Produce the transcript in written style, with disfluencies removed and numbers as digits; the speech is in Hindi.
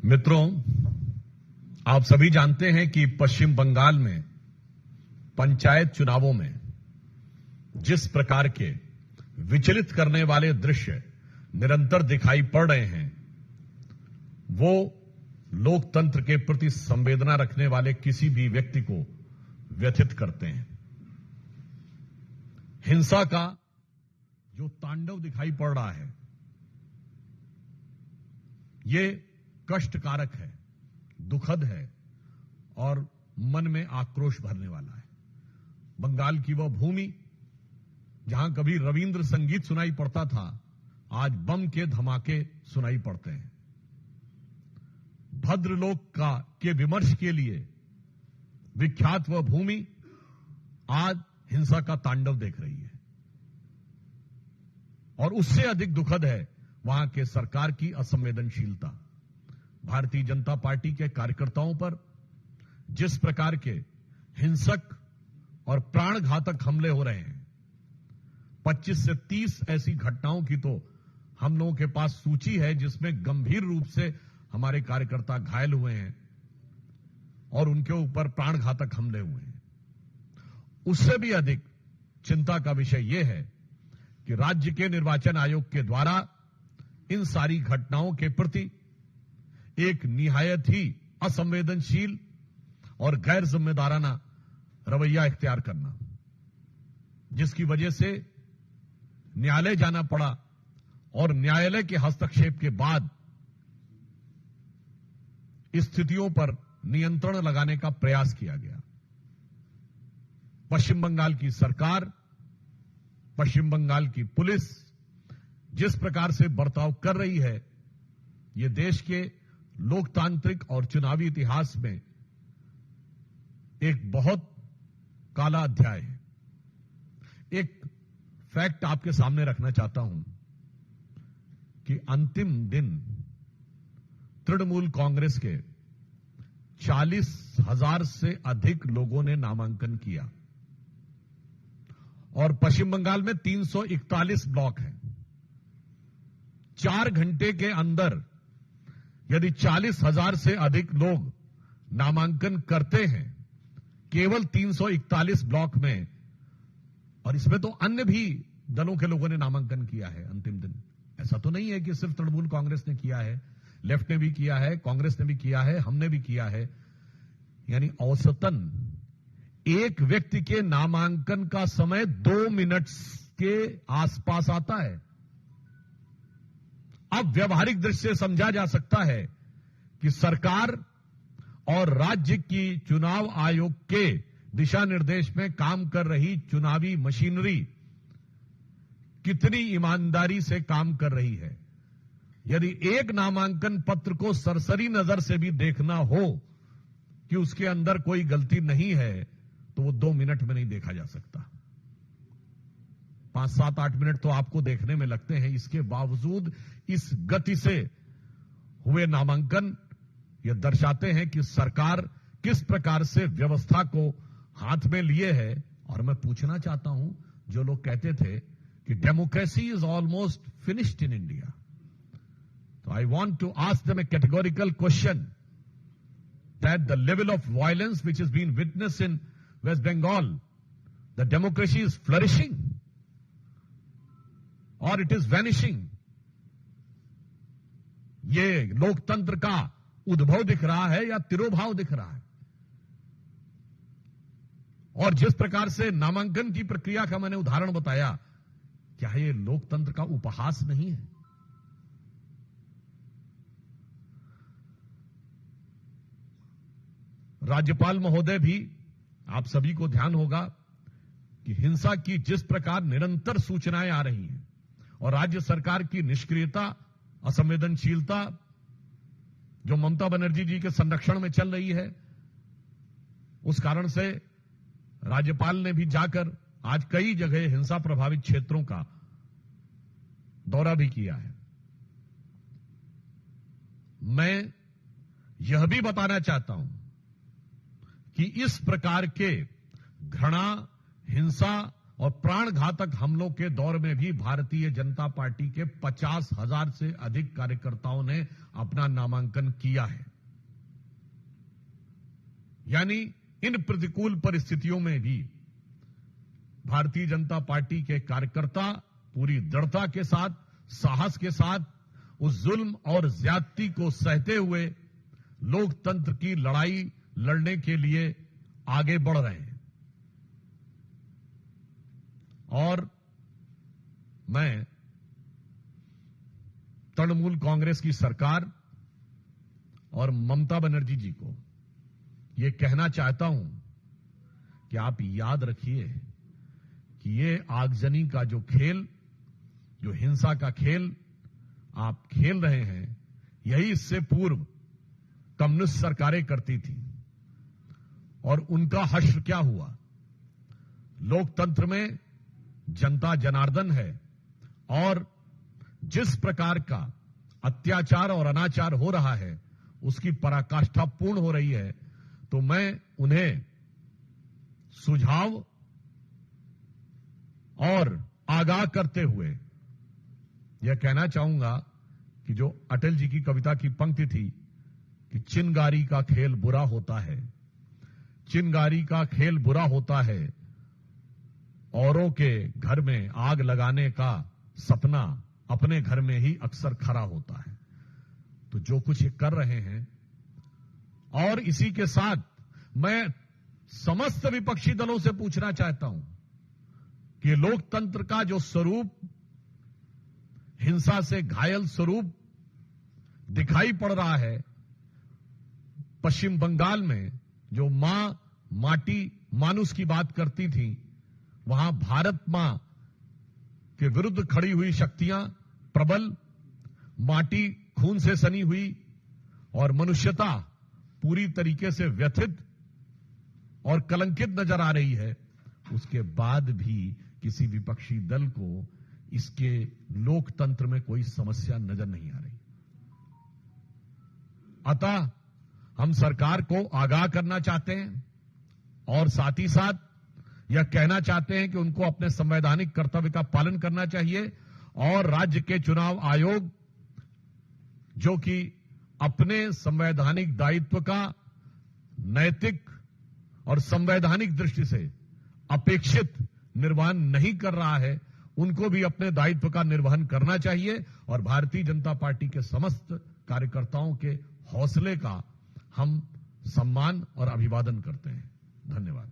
मित्रों, आप सभी जानते हैं कि पश्चिम बंगाल में पंचायत चुनावों में जिस प्रकार के विचलित करने वाले दृश्य निरंतर दिखाई पड़ रहे हैं, वो लोकतंत्र के प्रति संवेदना रखने वाले किसी भी व्यक्ति को व्यथित करते हैं। हिंसा का जो तांडव दिखाई पड़ रहा है, ये कष्टकारक है, दुखद है और मन में आक्रोश भरने वाला है। बंगाल की वह भूमि जहां कभी रविंद्र संगीत सुनाई पड़ता था, आज बम के धमाके सुनाई पड़ते हैं। भद्रलोक के विमर्श के लिए विख्यात वह भूमि आज हिंसा का तांडव देख रही है। और उससे अधिक दुखद है वहां के सरकार की असंवेदनशीलता। भारतीय जनता पार्टी के कार्यकर्ताओं पर जिस प्रकार के हिंसक और प्राणघातक हमले हो रहे हैं, 25 से 30 ऐसी घटनाओं की तो हम लोगों के पास सूची है जिसमें गंभीर रूप से हमारे कार्यकर्ता घायल हुए हैं और उनके ऊपर प्राणघातक हमले हुए हैं। उससे भी अधिक चिंता का विषय यह है कि राज्य के निर्वाचन आयोग के द्वारा इन सारी घटनाओं के प्रति एक निहायत ही असंवेदनशील और गैर जिम्मेदाराना रवैया इख्तियार करना, जिसकी वजह से न्यायालय जाना पड़ा और न्यायालय के हस्तक्षेप के बाद स्थितियों पर नियंत्रण लगाने का प्रयास किया गया। पश्चिम बंगाल की सरकार, पश्चिम बंगाल की पुलिस जिस प्रकार से बर्ताव कर रही है, ये देश के लोकतांत्रिक और चुनावी इतिहास में एक बहुत काला अध्याय है। एक फैक्ट आपके सामने रखना चाहता हूं कि अंतिम दिन तृणमूल कांग्रेस के 40,000 से अधिक लोगों ने नामांकन किया और पश्चिम बंगाल में 341 ब्लॉक हैं। 4 घंटे के अंदर यदि 40,000 से अधिक लोग नामांकन करते हैं केवल 341 ब्लॉक में, और इसमें तो अन्य भी दलों के लोगों ने नामांकन किया है अंतिम दिन, ऐसा तो नहीं है कि सिर्फ तृणमूल कांग्रेस ने किया है, लेफ्ट ने भी किया है, कांग्रेस ने भी किया है, हमने भी किया है। यानी औसतन एक व्यक्ति के नामांकन का समय 2 मिनट के आसपास आता है। अब व्यवहारिक दृष्टि से समझा जा सकता है कि सरकार और राज्य की चुनाव आयोग के दिशा निर्देश में काम कर रही चुनावी मशीनरी कितनी ईमानदारी से काम कर रही है। यदि एक नामांकन पत्र को सरसरी नजर से भी देखना हो कि उसके अंदर कोई गलती नहीं है, तो वो 2 मिनट में नहीं देखा जा सकता। 5, 7, 8 मिनट तो आपको देखने में लगते हैं। इसके बावजूद इस गति से हुए नामांकन यह दर्शाते हैं कि सरकार किस प्रकार से व्यवस्था को हाथ में लिए है। और मैं पूछना चाहता हूं, जो लोग कहते थे कि democracy is almost finished in India, तो I want to ask them a categorical question that the level of violence which has been witnessed in West Bengal, the democracy is flourishing or it is vanishing? ये लोकतंत्र का उद्भव दिख रहा है या तिरोभाव दिख रहा है? और जिस प्रकार से नामांकन की प्रक्रिया का मैंने उदाहरण बताया, क्या ये लोकतंत्र का उपहास नहीं है? राज्यपाल महोदय भी, आप सभी को ध्यान होगा कि हिंसा की जिस प्रकार निरंतर सूचनाएं आ रही हैं और राज्य सरकार की निष्क्रियता, असंवेदनशीलता जो ममता बनर्जी जी के संरक्षण में चल रही है, उस कारण से राज्यपाल ने भी जाकर आज कई जगह हिंसा प्रभावित क्षेत्रों का दौरा भी किया है। मैं यह भी बताना चाहता हूं कि इस प्रकार के घृणा, हिंसा और प्राण घातक हमलों के दौर में भी भारतीय जनता पार्टी के 50,000 से अधिक कार्यकर्ताओं ने अपना नामांकन किया है। यानी इन प्रतिकूल परिस्थितियों में भी भारतीय जनता पार्टी के कार्यकर्ता पूरी दृढ़ता के साथ, साहस के साथ उस जुल्म और ज्यादती को सहते हुए लोकतंत्र की लड़ाई लड़ने के लिए आगे बढ़ रहे हैं। और मैं तृणमूल कांग्रेस की सरकार और ममता बनर्जी जी को यह कहना चाहता हूं कि आप याद रखिए कि ये आगजनी का जो खेल, जो हिंसा का खेल आप खेल रहे हैं, यही इससे पूर्व कम्युनिस्ट सरकारें करती थी। और उनका हश्र क्या हुआ? लोकतंत्र में जनता जनार्दन है और जिस प्रकार का अत्याचार और अनाचार हो रहा है उसकी पराकाष्ठा पूर्ण हो रही है। तो मैं उन्हें सुझाव और आगाह करते हुए यह कहना चाहूंगा कि जो अटल जी की कविता की पंक्ति थी कि चिनगारी का खेल बुरा होता है, चिनगारी का खेल बुरा होता है, औरों के घर में आग लगाने का सपना अपने घर में ही अक्सर खरा होता है। तो जो कुछ ये कर रहे हैं, और इसी के साथ मैं समस्त विपक्षी दलों से पूछना चाहता हूं कि लोकतंत्र का जो स्वरूप, हिंसा से घायल स्वरूप दिखाई पड़ रहा है, पश्चिम बंगाल में जो मां माटी मानुस की बात करती थी, वहां भारत मां के विरुद्ध खड़ी हुई शक्तियां प्रबल, माटी खून से सनी हुई और मनुष्यता पूरी तरीके से व्यथित और कलंकित नजर आ रही है। उसके बाद भी किसी विपक्षी दल को इसके लोकतंत्र में कोई समस्या नजर नहीं आ रही। अतः हम सरकार को आगाह करना चाहते हैं और साथ ही साथ यह कहना चाहते हैं कि उनको अपने संवैधानिक कर्तव्य का पालन करना चाहिए और राज्य के चुनाव आयोग, जो कि अपने संवैधानिक दायित्व का नैतिक और संवैधानिक दृष्टि से अपेक्षित निर्वहन नहीं कर रहा है, उनको भी अपने दायित्व का निर्वहन करना चाहिए। और भारतीय जनता पार्टी के समस्त कार्यकर्ताओं के हौसले का हम सम्मान और अभिवादन करते हैं। धन्यवाद।